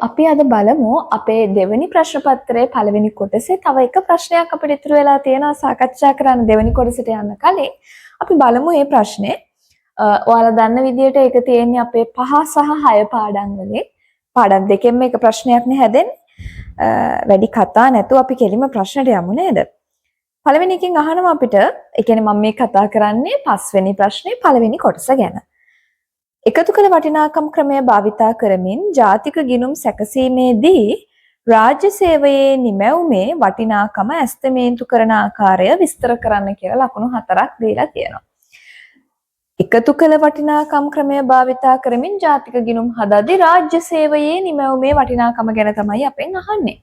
අපි අද බලමු අපේ දෙවෙනි ප්‍රශ්න පත්‍රයේ පළවෙනි කොටසේ තව එක ප්‍රශ්නයක් අපිට ඉතුරු වෙලා තියෙනවා සාකච්ඡා කරන්න දෙවෙනි කොටසට යන්න කලින් අපි බලමු මේ ප්‍රශ්නේ. ඔයාලා දන්න විදිහට ඒක තියෙන්නේ අපේ 5 සහ 6 පාඩම් වලින්. පාඩම් දෙකෙන් මේක ප්‍රශ්නයක් නේ හැදෙන්නේ. වැඩි කතා නැතුව අපි කෙලිම ප්‍රශ්නට යමු නේද? පළවෙනි එකෙන් අහනවා අපිට, ඒ කියන්නේ මම මේ කතා කරන්නේ 5 වෙනි ප්‍රශ්නේ පළවෙනි කොටස ගැන. එකතු කළ වටිනාකම් ක්‍රමය භාවිතා කරමින් ජාතික ගිණුම් සැකසීමේදී රාජ්‍ය සේවයේ නිමැවුමේ වටිනාකම ඇස්තමේන්තු කරන ආකාරය විස්තර කරන්න කියලා ලකුණු 4ක් දීලා තියෙනවා. එකතු කළ වටිනාකම් ක්‍රමය භාවිතා කරමින් ජාතික ගිණුම් හදද්දී රාජ්‍ය සේවයේ නිමැවුමේ වටිනාකම ගැන තමයි අපෙන් අහන්නේ.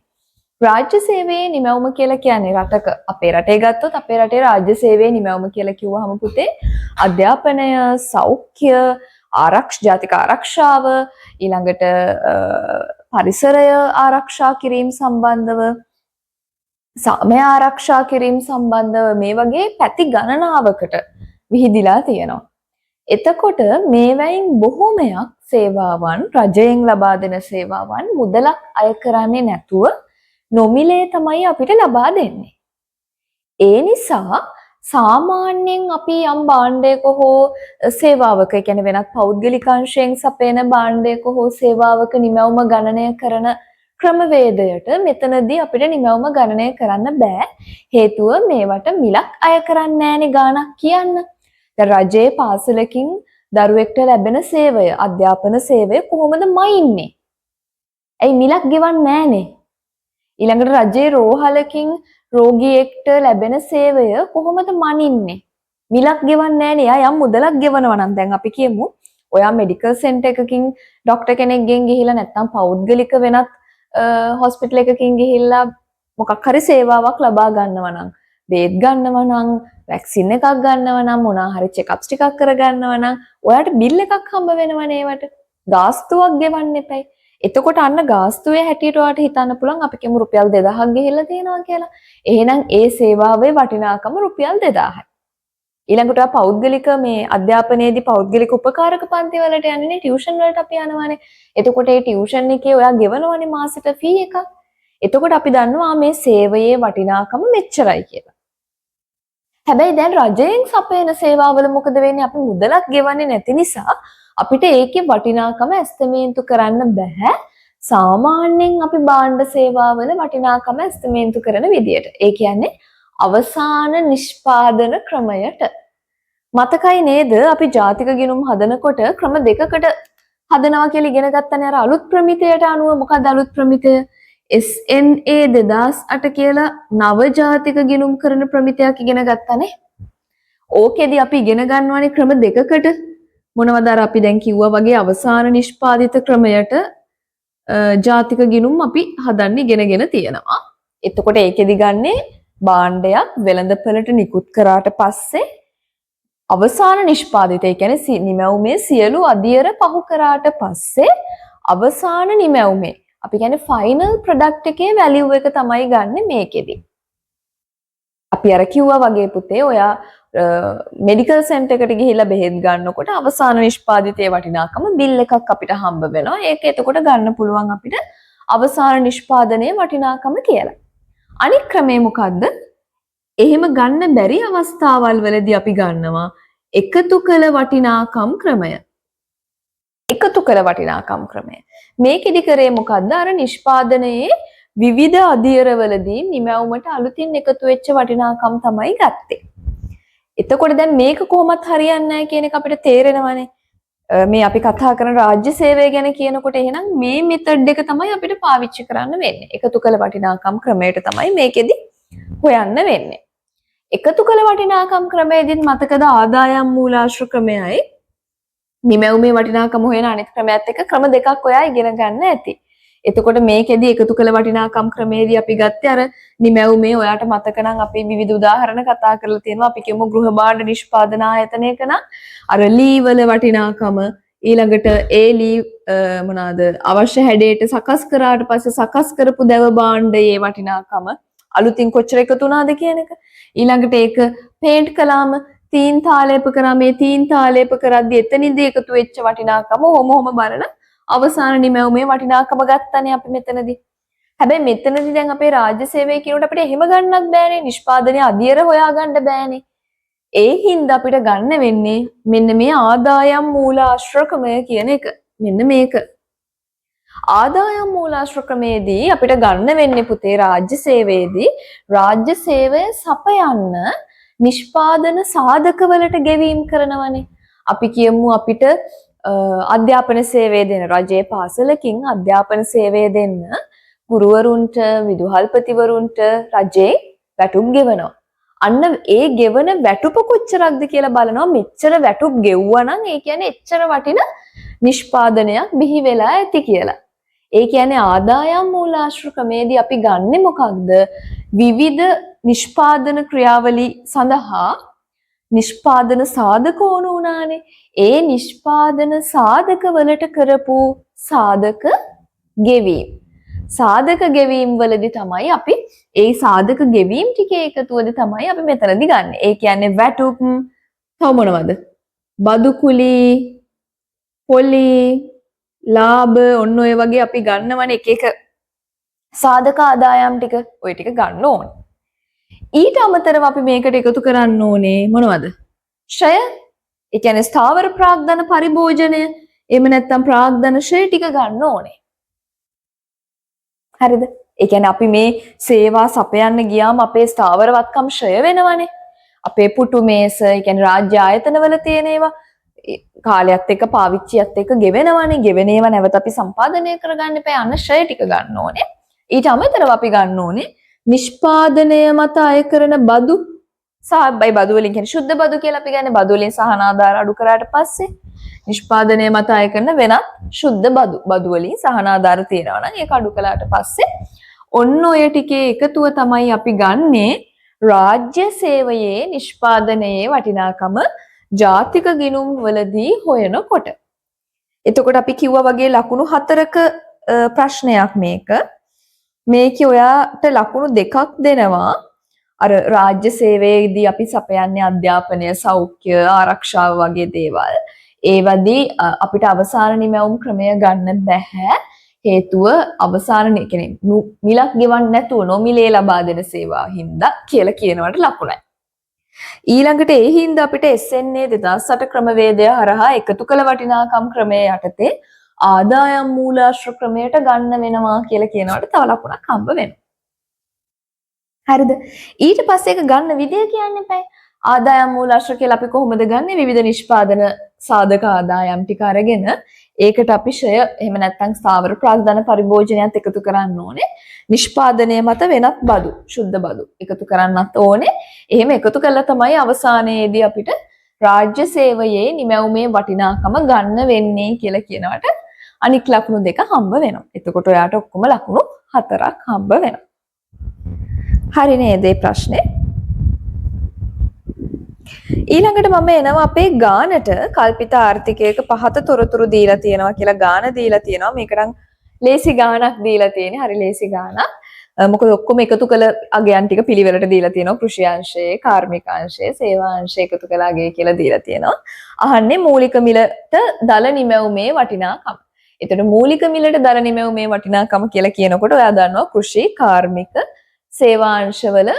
රාජ්‍ය සේවයේ නිමැවුම කියලා කියන්නේ රටක අපේ රටේ ගත්තොත් අපේ රටේ රාජ්‍ය සේවයේ නිමැවුම කියලා කිව්වහම පුතේ අධ්‍යාපනය, සෞඛ්‍ය, ජාතික ආරක්ෂාව, ඊළඟට පරිසරය ආරක්ෂා කිරීම සම්බන්ධව, සාමය ආරක්ෂා කිරීම සම්බන්ධව මේ වගේ පැති ගණනාවකට විහිදිලා තියෙනවා. එතකොට මේවයින් බොහෝමයක් සේවාවන් රජයෙන් ලබා දෙන සේවාවන් මුදලක් අය කරන්නේ නැතුව නොමිලේ තමයි අපිට ලබා දෙන්නේ. ඒ නිසා සාමාන්‍යයෙන් අපි යම් භාණ්ඩයක හෝ සේවාවක, ඒ කියන්නේ වෙනත් පෞද්ගලික අංශයෙන් සපයන භාණ්ඩයක හෝ සේවාවක නිමැවුම ගණනය කරන ක්‍රමවේදයට මෙතනදී අපිට නිමැවුම ගණනය කරන්න බෑ. හේතුව මේවට මිලක් අය කරන්නේ නැහැනේ ගාණක් කියන්න. දැන් රජයේ පාසලකින් දරුවෙක්ට ලැබෙන සේවය, අධ්‍යාපන සේවය කොහොමද මයින්නේ? ඇයි මිලක් ගෙවන්නේ නැහනේ? ඊළඟට රජයේ රෝහලකින් රෝගියෙක්ට ලැබෙන සේවය කොහොමද මනින්නේ? මිලක් ගෙවන්නේ නැහනේ. එයා යම් මුදලක් ගෙවනවා නම් දැන් අපි කියමු ඔයා මෙඩිකල් සෙන්ටර් එකකින් ડોක්ටර් කෙනෙක්ගෙන් ගිහිල්ලා නැත්නම් පෞද්ගලික වෙනත් හොස්පිටල් එකකින් ගිහිල්ලා මොකක් හරි සේවාවක් ලබා ගන්නවා නම්, බේත් ගන්නවා නම්, වැක්සින් එකක් ගන්නවා නම්, මොනවා හරි චෙක්අප්ස් ටිකක් කර ගන්නවා නම් ඔයාට බිල් එකක් හම්බ වෙනවනේ ඒවට. ගාස්තුවක් ගෙවන්න එපයි. එතකොට අන්න ගාස්තුවේ හැටියට ඔයාලට හිතන්න පුළුවන් අපි කියමු රුපියල් 2000ක් ගිහිල්ලා තියෙනවා කියලා. එහෙනම් ඒ සේවාවේ වටිනාකම රුපියල් 2000යි. ඊළඟට ඔයා පෞද්ගලික මේ අධ්‍යාපනයේදී පෞද්ගලික උපකාරක පන්ති වලට යන්නේ ටියුෂන් වලට අපි යනවානේ. එතකොට ඒ ටියුෂන් එකේ ඔයා ගෙවනවනේ මාසෙට ෆී එකක්. එතකොට අපි දන්නවා මේ සේවයේ වටිනාකම මෙච්චරයි කියලා. හැබැයි දැන් රජයෙන් සපයන සේවාවල මොකද වෙන්නේ? අපි මුදලක් ගෙවන්නේ නැති නිසා අපිට ඒකේ වටිනාකම ඇස්තමේන්තු කරන්න බෑ. සාමාන්‍යයෙන් අපි භාණ්ඩ සේවාවල වටිනාකම ඇස්තමේන්තු කරන විදියට. ඒ කියන්නේ අවසාන නිෂ්පාදන ක්‍රමයට. මතකයි නේද අපි ජාතික ගිණුම් හදනකොට ක්‍රම දෙකකට හදනවා කියලා ඉගෙන ගත්තනේ අර අලුත් ප්‍රමිතයට අනුව. මොකක්ද අලුත් ප්‍රමිතය? SNA 2008 කියලා නව ජාතික ගිණුම් කරන ප්‍රමිතයක් ඉගෙන ගත්තනේ. ඕකෙදි අපි ඉගෙන ගන්නවානේ ක්‍රම දෙකකට. මොනවද අර අපි දැන් කිව්වා වගේ අවසාන නිෂ්පාදිත ක්‍රමයට ජාතික ගිණුම් අපි හදන්න ඉගෙනගෙන තියෙනවා. එතකොට ඒකෙදි ගන්නේ භාණ්ඩයක් වෙළඳපළට නිකුත් කරාට පස්සේ අවසාන නිෂ්පාදිත, ඒ කියන්නේ නිමැවුමේ සියලු අදියර පහු කරාට පස්සේ අවසාන නිමැවුමේ අපි කියන්නේ ෆයිනල් ප්‍රොඩක්ට් එකේ වැලියු එක තමයි ගන්නෙ මේකෙදි. අපි අර කිව්වා වගේ පුතේ ඔයා මෙඩිකල් සෙන්ටර් එකට ගිහිල්ලා බෙහෙත් ගන්නකොට අවසාන නිෂ්පාදිතයේ වටිනාකම බිල් එකක් අපිට හම්බ වෙනවා. ඒක එතකොට ගන්න පුළුවන් අපිට අවසාන නිෂ්පාදනයේ වටිනාකම කියලා. අනිත් ක්‍රමය මොකද්ද? එහෙම ගන්න බැරි අවස්ථාවල් වලදී අපි ගන්නවා එකතු කළ වටිනාකම් ක්‍රමය. එකතු කළ වටිනාකම් ක්‍රමය. මේකෙදි කරේ මොකද්ද? අර නිෂ්පාදනයේ විවිධ අදියරවලදී නිමැවුමට අලුතින් එකතු වෙච්ච වටිනාකම් තමයි ගත්තේ. එතකොට දැන් මේක කොහොමත් හරියන්නේ නැහැ කියන එක අපිට තේරෙනවානේ. මේ අපි කතා කරන රාජ්‍ය සේවය ගැන කියනකොට එහෙනම් මේ මෙතඩ් එක තමයි අපිට පාවිච්චි කරන්න වෙන්නේ. එකතු කළ වටිනාකම් ක්‍රමයට තමයි මේකෙදි හොයන්න වෙන්නේ. එකතු කළ වටිනාකම් ක්‍රමයේදී මතකද ආදායම් මූලාශ්‍ර ක්‍රමයයි නිමැවුමේ වටිනාකම හොයන අනිත් ක්‍රමයත් එක්ක ක්‍රම දෙකක් ඔයා ඉගෙන ගන්න ඇති. එතකොට මේකෙදි එකතු කළ වටිනාකම් ක්‍රමයේදී අපි ගත්තේ අර නිමැවුමේ ඔයාට මතක නම් අපි විවිධ උදාහරණ කතා කරලා තියෙනවා. අපි කියමු ගෘහ භාණ්ඩ නිෂ්පාදන ආයතනයක නම් අර ලී වල වටිනාකම, ඊළඟට ඒ ලී මොනවාද අවශ්‍ය හැඩයට සකස් කරාට පස්සේ සකස් කරපු දැව භාණ්ඩයේ වටිනාකම අලුතින් කොච්චර එකතු වුණාද කියන එක. ඊළඟට ඒක පේන්ට් කළාම තීන් තාලේප කරා මේ තීන් තාලේප කරද්දී එතනදී එකතු වෙච්ච වටිනාකම ඔහොම බලන අවසාන නිමැවුමේ වටිනාකම ගත්තනේ අපි මෙතනදී. හැබැයි මෙතනදී දැන් අපේ රාජ්‍ය සේවය කියනකොට අපිට එහෙම ගන්නත් බෑනේ. නිෂ්පාදනයේ අධියර හොයාගන්න බෑනේ. ඒ හින්දා අපිට ගන්න වෙන්නේ මෙන්න මේ ආදායම් මූලාශ්‍රකමය කියන එක. මෙන්න මේක. ආදායම් මූලාශ්‍රකමේදී අපිට ගන්න වෙන්නේ පුතේ රාජ්‍ය සේවයේදී රාජ්‍ය සේවය සපයන්න නිෂ්පාදන සාධකවලට ගෙවීම් කරනවනේ. අපි කියමු අපිට අධ්‍යාපන සේවය දෙන රජයේ පාසලකින් අධ්‍යාපන සේවය දෙන්න ගුරුවරුන්ට විදුහල්පතිවරුන්ට රජේ වැටුප් ගෙවනවා. අන්න ඒ ගෙවන වැටුප කොච්චරක්ද කියලා බලනවා. මෙච්චර වැටුප් ගෙවුවා නම් ඒ කියන්නේ එච්චර වටින නිෂ්පාදනයක් බිහි වෙලා ඇති කියලා. ඒ කියන්නේ ආදායම් මූලාශ්‍රකමේදී අපි ගන්නෙ මොකක්ද? විවිධ නිෂ්පාදන ක්‍රියාවලි සඳහා නිෂ්පාදන සාධක ඕන වුණානේ. ඒ නිෂ්පාදන සාධක වලට කරපු සාධක ගෙවීම. සාධක ගෙවීම් වලදී තමයි අපි ඒ සාධක ගෙවීම් ටිකේ එකතුවද තමයි අපි මෙතනදී ගන්න. ඒ කියන්නේ වැටුප් තව මොනවද? බදු කුලි, පොලි, ලාභ ඔන්න ඔය වගේ අපි ගන්නවනේ එක එක සාධක ආදායම් ටික. ඔය ටික ගන්න ඕනේ. ඊට අමතරව අපි මේකට එකතු කරන්න ඕනේ මොනවද? ශ්‍රය. ඒ කියන්නේ ස්ථාවර ප්‍රාග්ධන පරිභෝජනය. එහෙම නැත්නම් ප්‍රාග්ධන ශ්‍රය ටික ගන්න ඕනේ. හරිද? ඒ කියන්නේ අපි මේ සේවා සපයන්න ගියාම අපේ ස්ථාවරවත්කම් ශ්‍රය වෙනවනේ. අපේ පුටු මේස, ඒ කියන්නේ රාජ්‍ය ආයතනවල තියෙන ඒවා කාලයත් එක්ක පාවිච්චියත් එක්ක ගෙවෙනවනේ. ගෙවෙන ඒවා නැවත අපි සම්පාදනය කරගන්න එපා. අන්න ශ්‍රය ටික ගන්න ඕනේ. ඊට අමතරව අපි ගන්න ඕනේ නිෂ්පාදනය මත අය කරන බදු සාබයි බදු වලින් කියන්නේ ශුද්ධ බදු කියලා අපි ගන්නේ. බදු වලින් සහන ආධාර අඩු කරාට පස්සේ නිෂ්පාදනය මත අය කරන වෙනත් ශුද්ධ බදු වලින් සහන ආධාර තියෙනවා නම් ඒක අඩු කළාට පස්සේ ඔන්න ඔය ටිකේ එකතුව තමයි අපි ගන්නේ රාජ්‍ය සේවයේ නිෂ්පාදනයේ වටිනාකම ජාතික ගිණුම් වලදී හොයනකොට. එතකොට අපි කිව්වා වගේ ලකුණු 4ක ප්‍රශ්නයක් මේක. මේකේ ඔයාට ලකුණු 2ක් දෙනවා. අර රාජ්‍ය සේවයේදී අපි සපයන්නේ අධ්‍යාපනය, සෞඛ්‍ය, ආරක්ෂාව වගේ දේවල්. ඒවදී අපිට අවසාන නිමැවුම් ක්‍රමය ගන්න බැහැ. හේතුව අවසාන කියන්නේ මිලක් ගෙවන්න නැතුව නොමිලේ ලබා දෙන සේවා හින්දා කියලා කියනවට ලකුණයි. ඊළඟට ඒ හින්දා අපිට SNA 2008 ක්‍රමවේදය හරහා එකතු කළ වටිනාකම් ක්‍රමයේ යටතේ ආදායම් මූලාශ්‍ර ක්‍රමයට ගන්න වෙනවා කියලා කියනවට තව ලකුණක් හම්බ වෙනවා. හරිද? ඊට පස්සේ ඒක ගන්න විදිය කියන්න එපා. ආදායම් මූලාශ්‍ර කියලා අපි කොහොමද ගන්නෙ? විවිධ නිෂ්පාදන සාධක ආදායම් ටික අරගෙන ඒකට අපි ශ්‍රය එහෙම නැත්නම් ස්ථාවර ප්‍රාග්ධන පරිභෝජනයත් එකතු කරන්න ඕනේ. නිෂ්පාදනය මත වෙනත් බදු, ශුද්ධ බදු එකතු කරන්නත් ඕනේ. එහෙම එකතු කළා තමයි අවසානයේදී අපිට රාජ්‍ය සේවයේ නිමැවුමේ වටිනාකම ගන්න වෙන්නේ කියලා කියනවට අනික් ලකුණු 2 හම්බ වෙනවා. එතකොට ඔයාට ඔක්කොම ලකුණු 4ක් හම්බ වෙනවා. හරි නේද මේ ප්‍රශ්නේ? ඊළඟට මම එනවා අපේ ගානට කල්පිත ආර්ථිකයක පහත තොරතුරු දීලා තියෙනවා කියලා ගාන දීලා තියෙනවා. මේක නම් ලේසි ගානක් දීලා තියෙන්නේ. හරි ලේසි ගානක්. මොකද ඔක්කොම එකතු කළ අගයන් ටික පිළිවෙලට දීලා තියෙනවා. කෘෂි අංශයේ, කාර්මික අංශයේ, සේවා අංශයේ එකතු කළ අගය කියලා දීලා තියෙනවා. අහන්නේ මූලික මිලට දල නිමැවුමේ වටිනාකම. එතකොට මූලික මිලට දල නිමැවුමේ වටිනාකම කියලා කියනකොට ඔයා දන්නවා කෘෂි, කාර්මික, සේවා අංශවල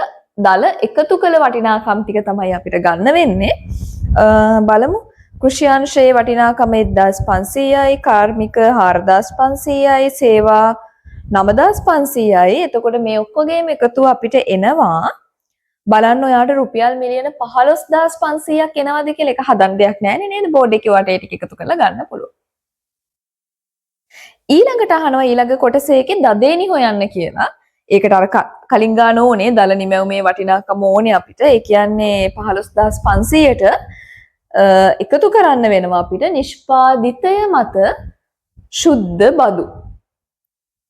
දල එකතු කළ වටිනාකම් ටික තමයි අපිට ගන්න වෙන්නේ. බලමු. කෘෂි අංශයේ වටිනාකම 1500යි, කාර්මික 4500යි, සේවා 9500යි. එතකොට මේ ඔක්කොගේම එකතුව අපිට එනවා. බලන්න ඔයාට රුපියල් මිලියන 15500ක් එනවද කියලා. ඒක හදන්න දෙයක් නැහැ නේද? බෝඩ් එකේ වට ඒ ටික එකතු කරලා ගන්න පුළුවන්. ඊළඟට අහනවා ඊළඟ කොටසේකේ දදේනි හොයන්න කියලා. ඒකට අර කලින් ගන්න ඕනේ දල නිමැවුමේ වටිනාකම ඕනේ අපිට. ඒ කියන්නේ 15500ට එකතු කරන්න වෙනවා අපිට නිෂ්පාදිතය මත ශුද්ධ බදු.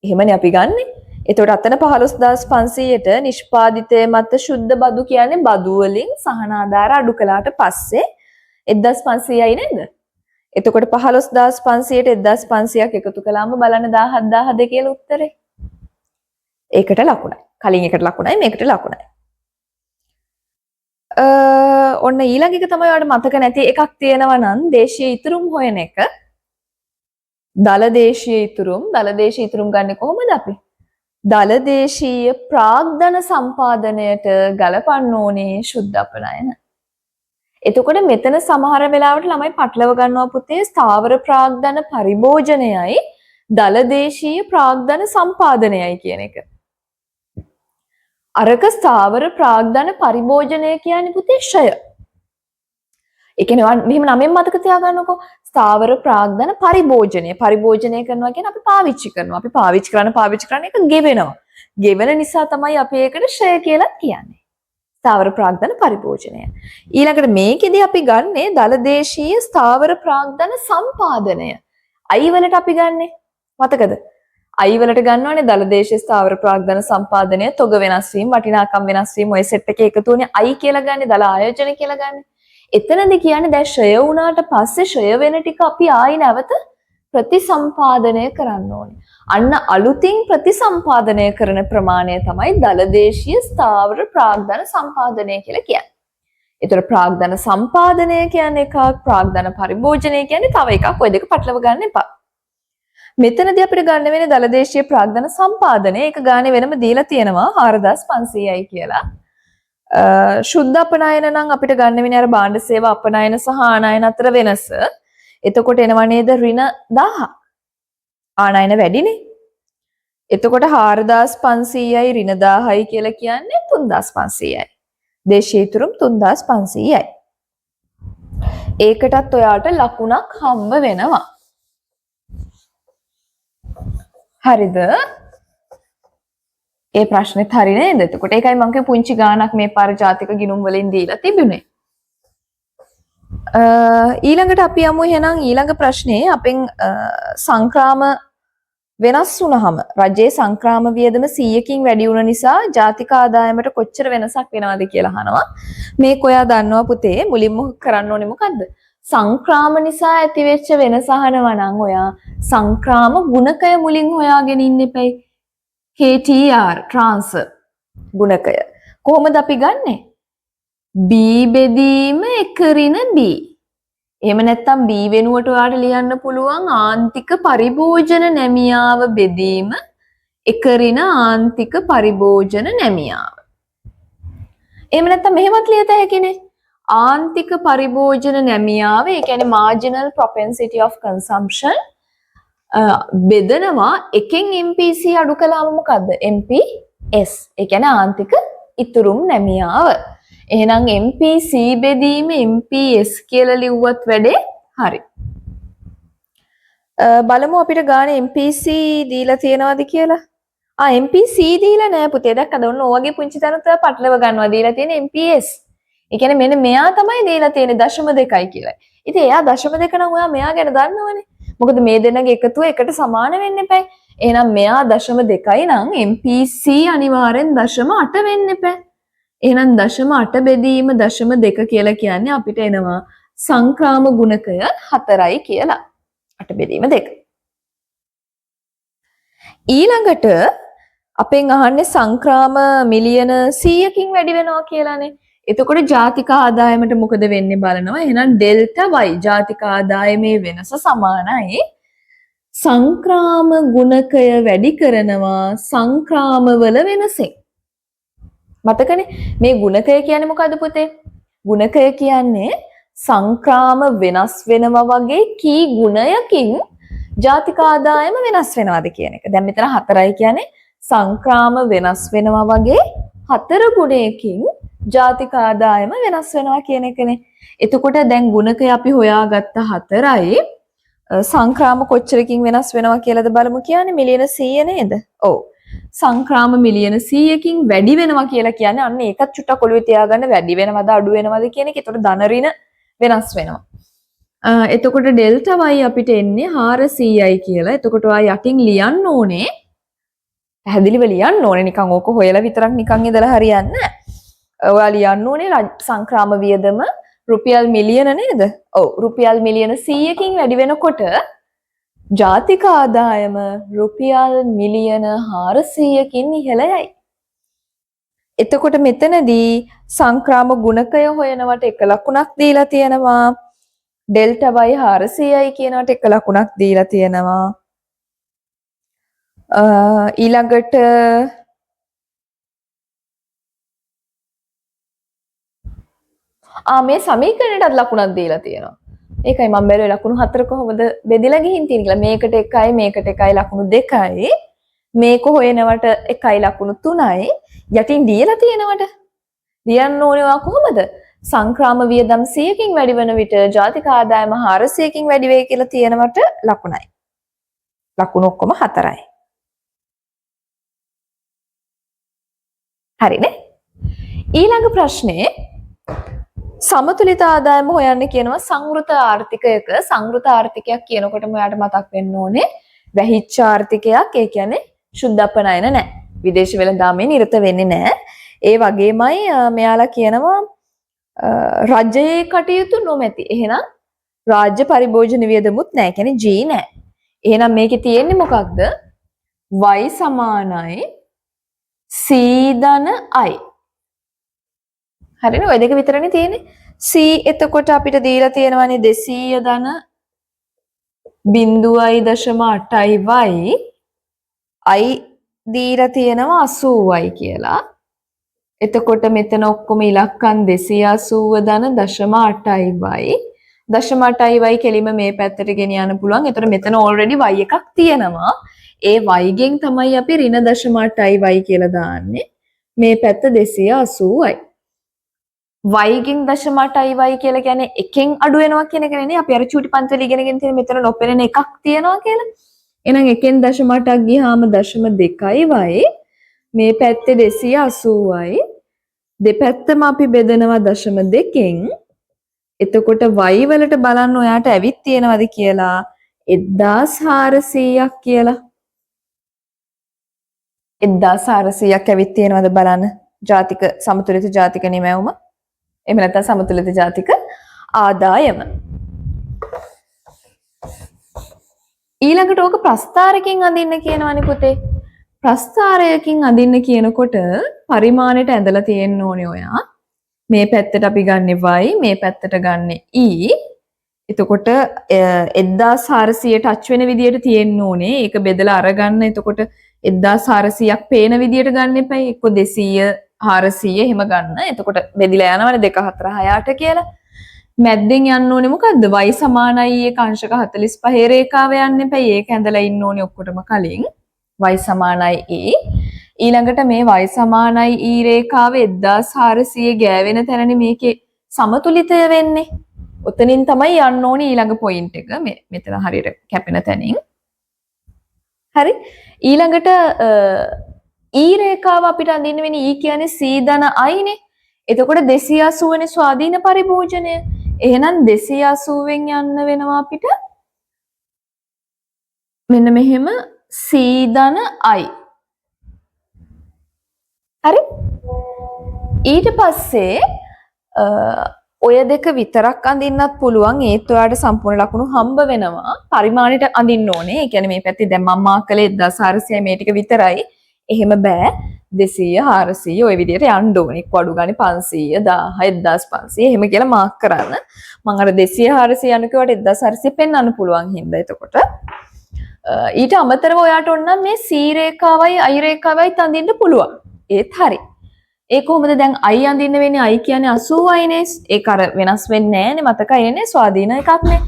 එහෙමනේ අපි ගන්නෙ. එතකොට අතන 15500ට නිෂ්පාදිතය මත ශුද්ධ බදු කියන්නේ බදු වලින් සහන ආධාර අඩු කළාට පස්සේ 1500යි නේද? එතකොට 15500ට 1500ක් එකතු කළාම බලන්න 17000ද කියලා උත්තරේ. ඒකට ලකුණයි. කලින් එකට ලකුණයි මේකට ලකුණයි. ඔන්න ඊළඟ එක තමයි ඔයාලට මතක නැති එකක් තියෙනවා නම් දේශීය ඉතුරුම් හොයන එක. දලදේශීය ඉතුරුම් ගන්න කොහොමද අපි? දලදේශීය ප්‍රාග්ධන සම්පාදනයට ගලපන්න ඕනේ ශුද්ධ අපනයන. එතකොට මෙතන සමහර වෙලාවට ළමයි පටලව ගන්නවා පුතේ ස්ථාවර ප්‍රාග්ධන පරිභෝජනයයි දලදේශීය ප්‍රාග්ධන සම්පාදනයයි කියන එක. අරක ස්ථාවර ප්‍රාග්ධන පරිභෝජනය කියන්නේ පුතේ ෂය. ඒ කියන්නේ මෙහෙම නමෙන් මතක තියාගන්නකෝ ස්ථාවර ප්‍රාග්ධන පරිභෝජනය. පරිභෝජනය කරනවා කියන්නේ අපි පාවිච්චි කරනවා. අපි පාවිච්චි කරන එක ගෙවෙනවා. ගෙවෙන නිසා තමයි අපි ඒකට ෂය කියලා කියන්නේ. ස්ථාවර ප්‍රාග්ධන පරිභෝජනය. ඊළඟට මේකෙදි අපි ගන්නේ දලදේශීය ස්ථාවර ප්‍රාග්ධන සම්පාදනය. අයි වලට අපි ගන්නෙ මතකද? අයි වලට ගන්නවනේ දලදේශීය ස්ථාවර ප්‍රාග්ධන සම්පාදනය, තොග වෙනස් වීම, වටිනාකම් වෙනස් වීම ඔය සෙට් එකේ එකතු වෙන්නේ අයි කියලා ගන්නේ, දල ආයෝජන කියලා ගන්නේ. එතනදී කියන්නේ දැන් ෂය වුණාට පස්සේ ෂය වෙන ටික අපි ආයි නැවත ප්‍රතිසම්පාදනය කරන්න ඕනේ. අන්න අලුතින් ප්‍රතිසම්පාදනය කරන ප්‍රමාණය තමයි දලදේශීය ස්ථාවර ප්‍රාග්ධන සම්පාදනය කියලා කියන්නේ. ඒතර ප්‍රාග්ධන සම්පාදනය කියන්නේ එකක්, ප්‍රාග්ධන පරිභෝජනය කියන්නේ තව එකක්. ඔය දෙක පටලව ගන්න එපා. මෙතනදී අපිට ගන්න වෙන්නේ දලදේශීය ප්‍රාග්ධන සම්පාදනය. ඒක ගානේ වෙනම දීලා තියෙනවා 4500යි කියලා. ශුද්ධ අපනයන නම් අපිට ගන්න වෙන්නේ අර භාණ්ඩ සේවා අපනයන සහ ආනයන අතර වෙනස. එතකොට එනවා නේද ඍණ 1000ක්. ආනයන වැඩිනේ. එතකොට 4500යි ඍණ 1000යි කියලා කියන්නේ 3500යි. දේශීය ඉතුරුම් 3500යි. ඒකටත් ඔයාට ලකුණක් හම්බ වෙනවා. හරිද? ඒ ප්‍රශ්නෙත් හරි නේද? එතකොට ඒකයි මම කිව්වේ පුංචි ගාණක් මේ පාර ජාතික ගිණුම් වලින් දීලා තිබුණේ. ඊළඟට අපි යමු එහෙනම් ඊළඟ ප්‍රශ්නේ අපෙන් සංක්‍රාම වෙනස් වුණාම රජයේ සංක්‍රාම වියදම 100කින් වැඩි වුණ නිසා ජාතික ආදායමට කොච්චර වෙනසක් වෙනවද කියලා අහනවා. මේක ඔයා දන්නවා පුතේ මුලින්ම කරන්න ඕනේ මොකද්ද? සංක්‍රාම නිසා ඇතිවෙච්ච වෙනස අහනවා නම් ඔයා සංක්‍රාම ගුණකය මුලින් හොයාගෙන ඉන්න එපයි. KTR transfer ගුණකය. කොහොමද අපි ගන්නෙ? B බෙදීම 1 B. එහෙම නැත්නම් B වෙනුවට ඔයාලට ලියන්න පුළුවන් ආන්තික පරිභෝජන නැමියාව බෙදීම 1 ආන්තික පරිභෝජන නැමියාව. එහෙම නැත්නම් මෙහෙමත් ලියත හැකිනේ. ආන්තික පරිභෝජන නැමියාව, ඒ කියන්නේ marginal propensity of consumption බෙදනවා එකෙන් MPC අඩු කළාම මොකද්ද? MPS. ඒ කියන්නේ ආන්තික ඉතුරුම් නැමියාව. එහෙනම් MPC බෙදීම MPS කියලා ලිව්වත් වැඩේ හරි. බලමු අපිට ගානේ MPC දීලා තියෙනවද කියලා. MPC දීලා නෑ පුතේ. දැක්කද? ඔන්න ඔය වගේ පුංචි තැනක පටලව ගන්නවා. දීලා තියෙන MPS. ඒ කියන්නේ මෙන්න මෙයා තමයි දීලා තියෙන්නේ 0.2යි කියලා. ඉතින් එයා 0.2 නම් ඔයා මෙයා ගැන දන්නවනේ. මොකද මේ දෙන්නගේ එකතුව එකට සමාන වෙන්න එපා. එහෙනම් මෙයා 0.2යි නම් MPC අනිවාර්යෙන් 0.8 වෙන්න එපා. එහෙනම් 0.8 බෙදීම 0.2 කියලා කියන්නේ අපිට එනවා සංක්‍රාම ගුණකය 4යි කියලා. 8 බෙදීම 2. ඊළඟට අපෙන් අහන්නේ සංක්‍රාම මිලියන 100කින් වැඩි වෙනවා කියලානේ. එතකොට ජාතික ආදායමට මොකද වෙන්නේ බලනවා. එහෙනම් ඩෙල්ටා y ජාතික ආදායමේ වෙනස සමානයි සංක්‍රාම ගුණකය වැඩි කරනවා සංක්‍රාමවල වෙනසෙන්. මතකනේ මේ ගුණකය කියන්නේ මොකද්ද පුතේ? ගුණකය කියන්නේ සංක්‍රාම වෙනස් වෙනවා වගේ කී ගුණයකින් ජාතික ආදායම වෙනස් වෙනවද කියන එක. දැන් මෙතන 4යි කියන්නේ සංක්‍රාම වෙනස් වෙනවා වගේ 4 ගුණයකින් ජාතික ආදායම වෙනස් වෙනවා කියන එකනේ. එතකොට දැන් ගුණකය අපි හොයාගත්ත 4යි සංක්‍රාම කොච්චරකින් වෙනස් වෙනවා කියලාද බලමු. කියන්නේ මිලියන 100 නේද? ඔව්. සංක්‍රාම මිලියන 100කින් වැඩි වෙනවා කියලා කියන්නේ අන්න ඒකත් චුට්ටක් ඔළුවේ තියාගන්න වැඩි වෙනවද අඩු වෙනවද කියන එක. ඒතකොට ධන ඍණ වෙනස් වෙනවා. එතකොට ඩෙල්ටා y අපිට එන්නේ 400යි කියලා. එතකොට ඔයා යටින් ලියන්න ඕනේ. පැහැදිලිව ලියන්න ඕනේ. නිකන් ඕක හොයලා විතරක් නිකන් ඉඳලා හරියන්නේ නැහැ. ඔයා ලියන්න ඕනේ සංක්‍රාම වියදම රුපියල් මිලියන නේද? ඔව් රුපියල් මිලියන 100කින් වැඩි වෙනකොට ජාතික ආදායම රුපියල් මිලියන 400කින් ඉහළ යයි. එතකොට මෙතනදී සංක්‍රාම ගුණකය හොයනවට එක ලකුණක් දීලා තියෙනවා. ඩෙල්ටා y 400යි කියනකට එක ලකුණක් දීලා තියෙනවා. ඊළඟට මේ සමීකරණයටත් ලකුණක් දීලා තියෙනවා. ඒකයි මම බැලුවේ ලකුණු 4 කොහොමද බෙදලා ගිහින් තියෙන්නේ කියලා. මේකට 1යි මේකට 1යි ලකුණු 2යි. මේක හොයනවට 1යි ලකුණු 3යි. යටින් දීලා තියෙනවට ලියන්න ඕනවා කොහොමද? සංක්‍රාම වියදම් 100කින් වැඩි වෙන විට ජාතික ආදායම 400කින් වැඩි වෙයි කියලා තියෙනවට ලකුණයි. ලකුණු ඔක්කොම 4යි. හරිනේ? ඊළඟ ප්‍රශ්නේ සමතුලිත ආදායම හොයන්න කියනවා සංවෘත ආර්ථිකයක. සංවෘත ආර්ථිකයක් කියනකොටම ඔයාලට මතක් වෙන්න ඕනේ වැහිච්ච ආර්ථිකයක්. ඒ කියන්නේ ශුද්ධපනයන නැහැ. විදේශ වෙළඳාමේ නිරත වෙන්නේ නැහැ. ඒ වගේමයි මෙයාලා කියනවා රජයේ කටයුතු නොමැති. එහෙනම් රාජ්‍ය පරිභෝජන වියදමුත් නැහැ. කියන්නේ G නැහැ. එහෙනම් මේකේ තියෙන්නේ මොකක්ද? y සමානයි c ධන i. හරිනේ ඔය දෙක විතරනේ තියෙන්නේ. c එතකොට අපිට දීලා තියෙනවානේ 200 ධන 0.8යි y i දීලා තියෙනවා 80යි කියලා. එතකොට මෙතන ඔක්කොම ඉලක්කම් 280 ධන 0.8යි y 0.8යි y කෙලිම මේ පැත්තට ගෙනියන්න පුළුවන්. එතකොට මෙතන already y එකක් තියෙනවා. ඒ y ගෙන් තමයි අපි ඍණ 0.8යි y කියලා දාන්නේ. මේ පැත්ත 280යි. y ගෙන් 0.8යි y කියලා කියන්නේ එකෙන් අඩු වෙනවා කියන එක නෙනේ. අපි අර චූටි පන්තිවල ඉගෙනගෙන තියෙන මෙතන නොපෙනෙන එකක් තියෙනවා කියලා. එහෙනම් එකෙන් 0.8ක් ගියාම 0.2යි y මේ පැත්තේ 280යි. දෙපැත්තම අපි බෙදනවා 0.2කින්. එතකොට y වලට බලන්න ඔයාට ඇවිත් තියෙනවද කියලා 1400ක් කියලා. 1400ක් ඇවිත් තියෙනවද බලන්න. ජාතික සමතුලිත ජාතික නිමැවුම. එහෙම නැත්නම් සමතුලිත ජාතික ආදායම. ඊළඟට ඕක ප්‍රස්ථාරකයෙන් අඳින්න කියනවනේ පුතේ. ප්‍රස්ථාරයකින් අඳින්න කියනකොට පරිමාණයට ඇඳලා තියෙන්න ඕනේ ඔයා. මේ පැත්තට අපි ගන්නෙ y, මේ පැත්තට ගන්නෙ e. එතකොට 1400 ටච් වෙන විදියට තියෙන්න ඕනේ. ඒක බෙදලා අරගන්න. එතකොට 1400ක් පේන විදියට ගන්න එපයි. එක්ක 200 400 එහෙම ගන්න. එතකොට බෙදිලා යනවනේ 2 4 6 8 කියලා. මැද්දෙන් යන්න ඕනේ මොකද්ද? y සමානයි ඒක අංශක 45 රේඛාව යන්න එපයි. ඒක ඇඳලා ඉන්න ඕනේ ඔක්කොටම කලින්. y සමානයි e. ඊළඟට මේ y සමානයි e රේඛාව 1400 ගෑවෙන තැනනේ මේකේ සමතුලිතය වෙන්නේ. ඔතනින් තමයි යන්න ඕනේ ඊළඟ පොයින්ට් එක. මෙතන හරියට කැපෙන තැනින්. හරි. ඊළඟට e රේඛාව අපිට අඳින්න වෙන්නේ e කියන්නේ c ධන i නේ. එතකොට 280 නේ ස්වාධීන පරිභෝජනය. එහෙනම් 280ෙන් යන්න වෙනවා අපිට මෙන්න මෙහෙම c ධන i. හරි. ඊට පස්සේ ඔය දෙක විතරක් අඳින්නත් පුළුවන්. ඒත් ඔයාලට සම්පූර්ණ ලකුණු හම්බ වෙනවා. පරිමාණයට අඳින්න ඕනේ. ඒ කියන්නේ මේ පැත්තේ දැන් මම මාක් කළේ 1400 මේ ටික විතරයි. එහෙම බෑ. 200 400 ඔය විදිහට යන්න ඕනේ. එක්ක අඩු ගානේ 500 1000 1500 එහෙම කියලා මාක් කරන්න. මම අර 200 400 යන කිව්වට 1400 පෙන්වන්න පුළුවන් හින්දා එතකොට. ඊට අමතරව ඔයාට ඕන නම් මේ c රේඛාවයි i රේඛාවයි අඳින්න පුළුවන්. ඒත් හරි. ඒ කොහොමද දැන් i අඳින්න වෙන්නේ? i කියන්නේ 80යි නේ. ඒක අර වෙනස් වෙන්නේ නැහැනේ. මතකයි නේ ස්වාධීන එකක් නේ.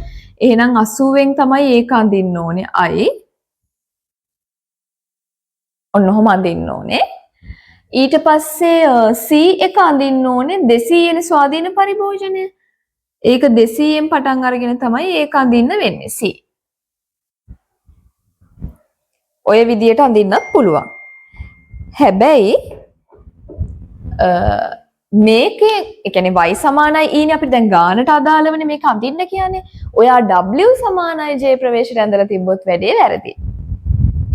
එහෙනම් 80ෙන් තමයි ඒක අඳින්න ඕනේ i. ඔන්න ඔහොම අඳින්න ඕනේ. ඊට පස්සේ c එක අඳින්න ඕනේ 200 නේ ස්වාධීන පරිභෝජනය. ඒක 200ෙන් පටන් අරගෙන තමයි ඒක අඳින්න වෙන්නේ c. ඔය විදියට අඳින්නත් පුළුවන්. හැබැයි මේකේ ඒ කියන්නේ y සමානයි e නේ අපිට දැන් ගානට අදාළවනේ මේක අඳින්න කියන්නේ. ඔයා w සමානයි j ප්‍රවේශයට ඇඳලා තිබ්බොත් වැඩේ වැරදි.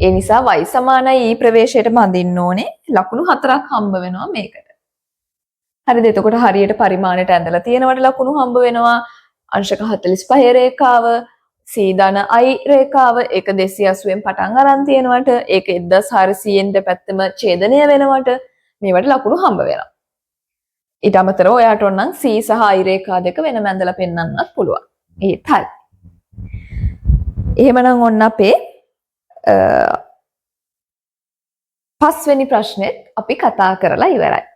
ඒ නිසා y සමානයි e ප්‍රවේශයටම අඳින්න ඕනේ. ලකුණු 4ක් හම්බ වෙනවා මේකට. හරිද? එතකොට හරියට පරිමාණයට ඇඳලා තියෙනවට ලකුණු හම්බ වෙනවා. අංශක 45 රේඛාව, c ධන i රේඛාව, ඒක 280ෙන් පටන් අරන් තියෙනවට, ඒක 1400ෙන් දෙපැත්තම ඡේදනය වෙනවට මේවට ලකුණු හම්බ වෙනවා. ඊට අමතරව ඔයාට ඕන නම් c සහ i රේඛා දෙක වෙනම ඇඳලා පෙන්නන්නත් පුළුවන්. ඒත් හරි. එහෙමනම් ඔන්න අපේ පස්වෙනි ප්‍රශ්නෙත් අපි කතා කරලා ඉවරයි.